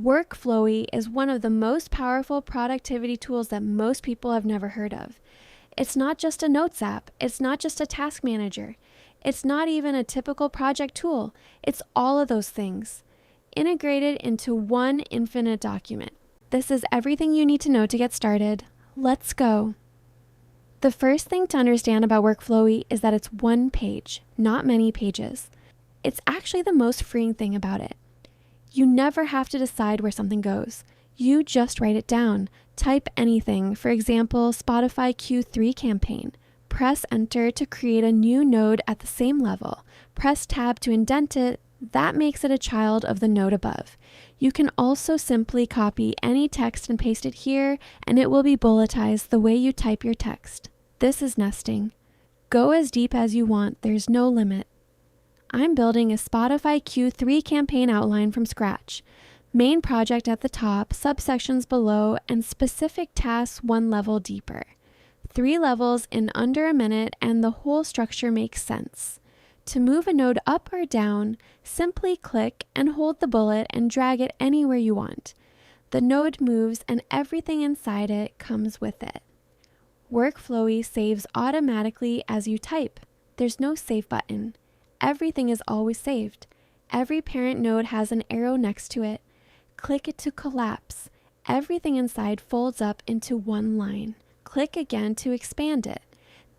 Workflowy is one of the most powerful productivity tools that most people have never heard of. It's not just a notes app. It's not just a task manager. It's not even a typical project tool. It's all of those things, integrated into one infinite document. This is everything you need to know to get started. Let's go. The first thing to understand about Workflowy is that it's one page, not many pages. It's actually the most freeing thing about it. You never have to decide where something goes. You just write it down. Type anything, for example, Spotify Q3 campaign. Press enter to create a new node at the same level. Press tab to indent it. That makes it a child of the node above. You can also simply copy any text and paste it here, and it will be bulletized the way you type your text. This is nesting. Go as deep as you want. There's no limit. I'm building a Spotify Q3 campaign outline from scratch. Main project at the top, subsections below, and specific tasks one level deeper. 3 levels in under a minute, and the whole structure makes sense. To move a node up or down, simply click and hold the bullet and drag it anywhere you want. The node moves and everything inside it comes with it. Workflowy saves automatically as you type. There's no save button. Everything is always saved. Every parent node has an arrow next to it. Click it to collapse. Everything inside folds up into one line. Click again to expand it.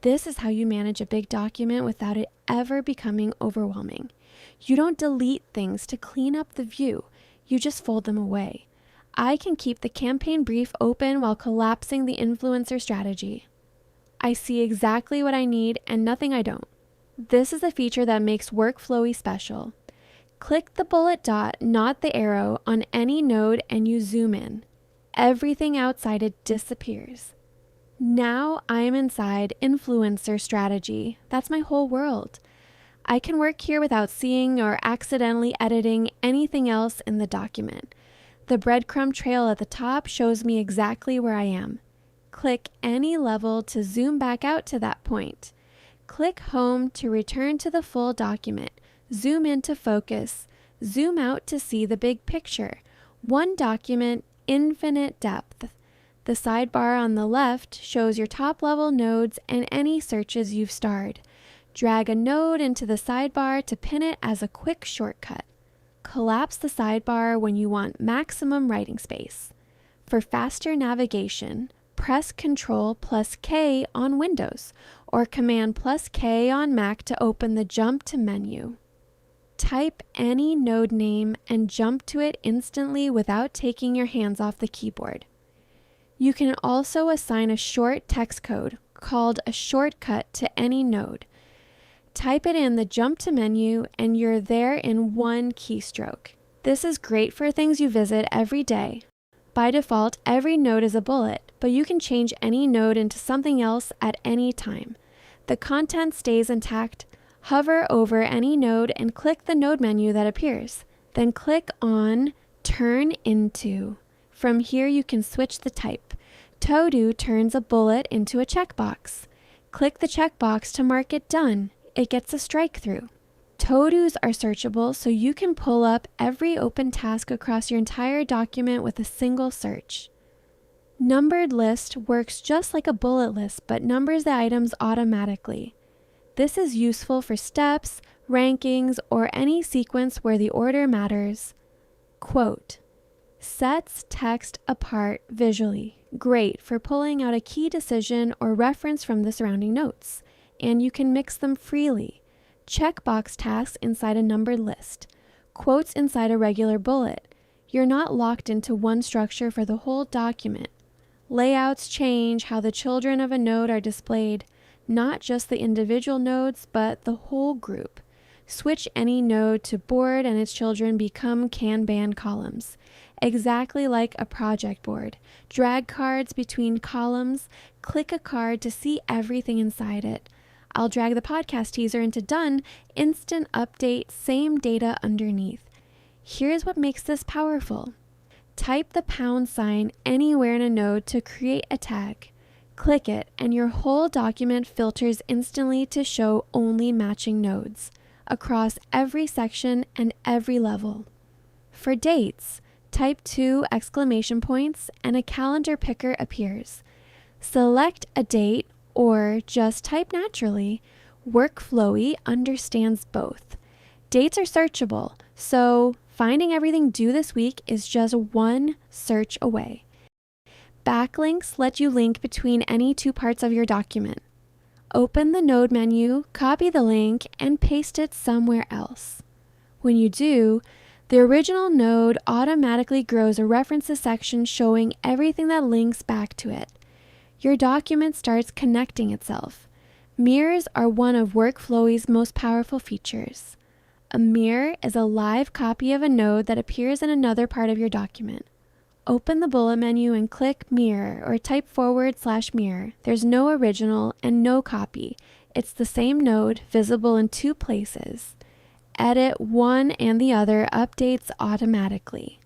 This is how you manage a big document without it ever becoming overwhelming. You don't delete things to clean up the view. You just fold them away. I can keep the campaign brief open while collapsing the influencer strategy. I see exactly what I need and nothing I don't. This is a feature that makes Workflowy special. Click the bullet dot, not the arrow, on any node and you zoom in. Everything outside it disappears. Now I am inside influencer strategy. That's my whole world. I can work here without seeing or accidentally editing anything else in the document. The breadcrumb trail at the top shows me exactly where I am. Click any level to zoom back out to that point. Click Home to return to the full document. Zoom in to focus. Zoom out to see the big picture. One document, infinite depth. The sidebar on the left shows your top-level nodes and any searches you've starred. Drag a node into the sidebar to pin it as a quick shortcut. Collapse the sidebar when you want maximum writing space. For faster navigation, press Ctrl+K on Windows or Command+K on Mac to open the Jump to menu. Type any node name and jump to it instantly without taking your hands off the keyboard. You can also assign a short text code called a shortcut to any node. Type it in the Jump to menu and you're there in one keystroke. This is great for things you visit every day. By default, every node is a bullet, but you can change any node into something else at any time. The content stays intact. Hover over any node and click the node menu that appears. Then click on Turn Into. From here you can switch the type. To-Do turns a bullet into a checkbox. Click the checkbox to mark it done. It gets a strike through. To-Dos are searchable, so you can pull up every open task across your entire document with a single search. Numbered list works just like a bullet list, but numbers the items automatically. This is useful for steps, rankings, or any sequence where the order matters. Quote, sets text apart visually. Great for pulling out a key decision or reference from the surrounding notes, and you can mix them freely. Checkbox tasks inside a numbered list. Quotes inside a regular bullet. You're not locked into one structure for the whole document. Layouts change how the children of a node are displayed, not just the individual nodes, but the whole group. Switch any node to board and its children become Kanban columns, exactly like a project board. Drag cards between columns, click a card to see everything inside it. I'll drag the podcast teaser into Done, instant update, same data underneath. Here's what makes this powerful. Type the # anywhere in a node to create a tag. Click it, and your whole document filters instantly to show only matching nodes across every section and every level. For dates, type 2 exclamation points, and a calendar picker appears. Select a date or just type naturally. Workflowy understands both. Dates are searchable, so finding everything due this week is just one search away. Backlinks let you link between any two parts of your document. Open the node menu, copy the link, and paste it somewhere else. When you do, the original node automatically grows a references section showing everything that links back to it. Your document starts connecting itself. Mirrors are one of Workflowy's most powerful features. A mirror is a live copy of a node that appears in another part of your document. Open the bullet menu and click Mirror or type /mirror. There's no original and no copy. It's the same node visible in two places. Edit one and the other updates automatically.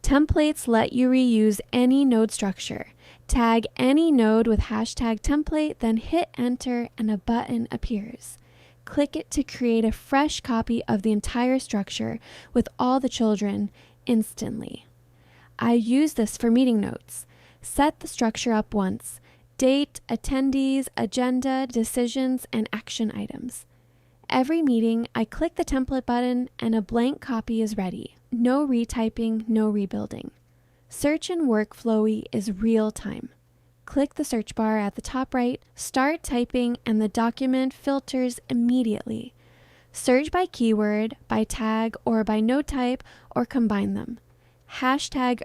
Templates let you reuse any node structure. Tag any node with #template, then hit enter and a button appears. Click it to create a fresh copy of the entire structure with all the children instantly. I use this for meeting notes. Set the structure up once. Date, attendees, agenda, decisions, and action items. Every meeting, I click the template button and a blank copy is ready. No retyping, no rebuilding. Search in Workflowy is real time. Click the search bar at the top right, start typing, and the document filters immediately. Search by keyword, by tag, or by node type, or combine them.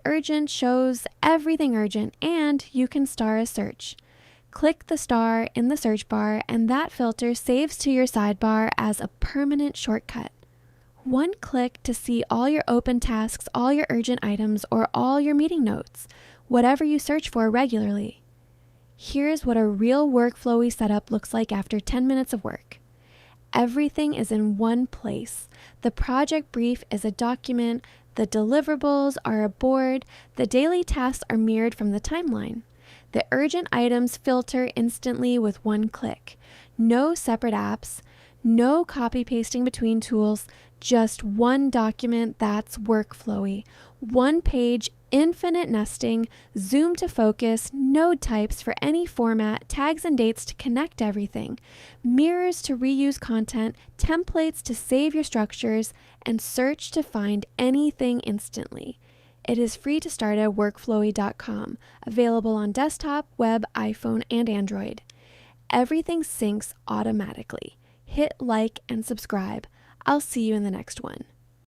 #urgent shows everything urgent, and you can star a search. Click the star in the search bar, and that filter saves to your sidebar as a permanent shortcut. One click to see all your open tasks, all your urgent items, or all your meeting notes, whatever you search for regularly. Here's what a real Workflowy setup looks like after 10 minutes of work. Everything is in one place. The project brief is a document, the deliverables are a board, the daily tasks are mirrored from the timeline. The urgent items filter instantly with one click. No separate apps, no copy pasting between tools, just one document. That's Workflowy. One page, infinite nesting, zoom to focus, node types for any format, tags and dates to connect everything, mirrors to reuse content, templates to save your structures, and search to find anything instantly. It is free to start at workflowy.com, available on desktop, web, iPhone, and Android. Everything syncs automatically. Hit like and subscribe. I'll see you in the next one.